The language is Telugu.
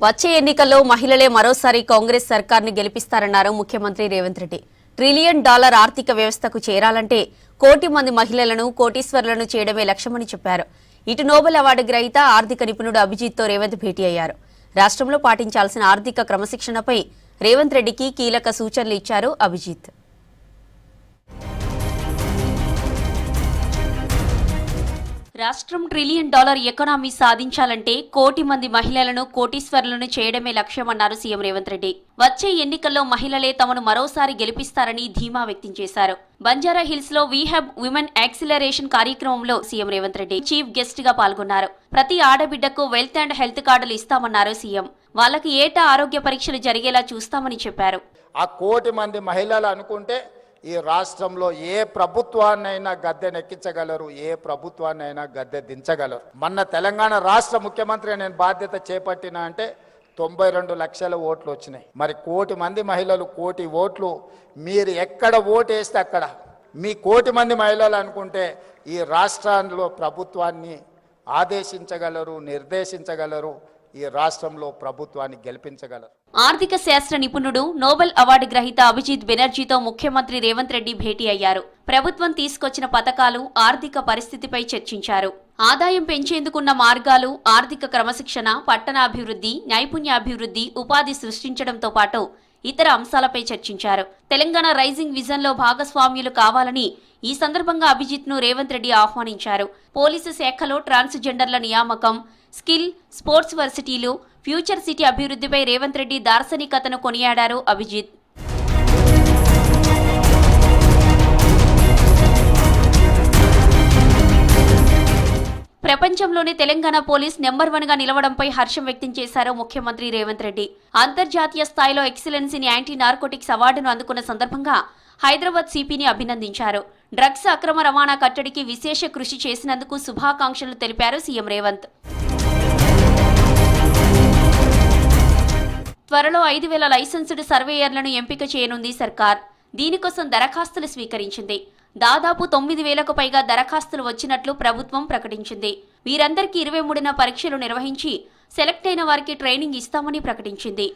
వచ్చే ఎన్నికల్లో మహిళలే మరోసారి కాంగ్రెస్ సర్కార్ని గెలిపిస్తారన్నారు ముఖ్యమంత్రి రేవంత్ రెడ్డి. $1 ట్రిలియన్ ఆర్థిక వ్యవస్థకు చేరాలంటే 1 కోటి మంది మహిళలను కోటీశ్వరులను చేయడమే లక్ష్యమని చెప్పారు. ఇటు నోబెల్ అవార్డు గ్రహీత ఆర్థిక నిపుణుడు అభిజిత్తో రేవంత్ భేటీ అయ్యారు. రాష్ట్రంలో పాటించాల్సిన ఆర్థిక క్రమశిక్షణపై రేవంత్ రెడ్డికి కీలక సూచనలు ఇచ్చారు అభిజిత్. రాష్ట్రం $1 ట్రిలియన్ ఎకానమీ సాధించాలంటే 1 కోటి మంది మహిళలను కోటీశ్వరులను చేయడమే లక్ష్యమన్నారు సీఎం రేవంత్ రెడ్డి. వచ్చే ఎన్నికల్లో మహిళలే తమను మరోసారి గెలిపిస్తారని ధీమా వ్యక్తం చేశారు. బంజారా హిల్స్ లో వీ హబ్ విమెన్ యాక్సిలరేషన్ కార్యక్రమంలో CM Revanth Reddy chief guest గా పాల్గొన్నారు. ప్రతి ఆడబిడ్డకు వెల్త్ అండ్ హెల్త్ కార్డులు ఇస్తామన్నారు సీఎం. వాళ్ళకి ఏటా ఆరోగ్య పరీక్షలు జరిగేలా చూస్తామని చెప్పారు. ఆ 1 కోటి మంది మహిళలు అనుకుంటే ఈ రాష్ట్రంలో ఏ ప్రభుత్వాన్నైనా గద్దెనెక్కించగలరు, ఏ ప్రభుత్వాన్నైనా గద్దె దించగలరు. మొన్న తెలంగాణ రాష్ట్ర ముఖ్యమంత్రి నేను బాధ్యత చేపట్టిన అంటే 92 లక్షల ఓట్లు వచ్చినాయి. మరి 1 కోటి మంది మహిళలు 1 కోటి ఓట్లు మీరు ఎక్కడ ఓటు వేస్తే అక్కడ మీ 1 కోటి మంది మహిళలు అనుకుంటే ఈ రాష్ట్రంలో ప్రభుత్వాన్ని ఆదేశించగలరు, నిర్దేశించగలరు, ఈ రాష్ట్రంలో ప్రభుత్వాన్ని గెలిపించగలరు. ఆర్థిక శాస్త్ర నిపుణుడు నోబెల్ అవార్డు గ్రహీత అభిజిత్ బెనర్జీతో ముఖ్యమంత్రి రేవంత్ రెడ్డి భేటీ అయ్యారు. ప్రభుత్వం తీసుకొచ్చిన పథకాలు, ఆర్థిక పరిస్థితిపై చర్చించారు. ఆదాయం పెంచేందుకున్న మార్గాలు, ఆర్థిక క్రమశిక్షణ, పట్టణాభివృద్ధి, నైపుణ్యాభివృద్ధి, ఉపాధి సృష్టించడంతో పాటు ఇతర అంశాలపై చర్చించారు. తెలంగాణ రైజింగ్ విజన్ లో భాగస్వామ్యులు కావాలని ఈ సందర్భంగా అభిజిత్ ను రేవంత్ రెడ్డి ఆహ్వానించారు. పోలీసు శాఖలో ట్రాన్స్జెండర్ల నియామకం, స్కిల్, స్పోర్ట్స్ వర్సిటీలు, ఫ్యూచర్ సిటీ అభివృద్ధిపై రేవంత్ రెడ్డి దార్శనికతను కొనియాడారు అభిజిత్. ప్రపంచంలోనే తెలంగాణ పోలీస్ నెంబర్ 1 గా నిలవడంపై హర్షం వ్యక్తం చేశారు ముఖ్యమంత్రి రేవంత్ రెడ్డి. అంతర్జాతీయ స్థాయిలో ఎక్సలెన్స్ ఇన్ యాంటీ నార్కోటిక్స్ అవార్డును అందుకున్న సందర్భంగా హైదరాబాద్ సిపిని అభినందించారు. డ్రగ్స్ అక్రమ రవాణా కట్టడికి విశేష కృషి చేసినందుకు శుభాకాంక్షలు తెలిపారు సీఎం రేవంత్. త్వరలో 5,000 లైసెన్స్డ్ సర్వేయర్లను ఎంపిక చేయనుంది సర్కార్. దీనికోసం దరఖాస్తులు స్వీకరించింది. దాదాపు 9,000కు పైగా దరఖాస్తులు వచ్చినట్లు ప్రభుత్వం ప్రకటించింది. వీరందరికీ 23న పరీక్షలు నిర్వహించి సెలెక్ట్ అయిన వారికి ట్రైనింగ్ ఇస్తామని ప్రకటించింది.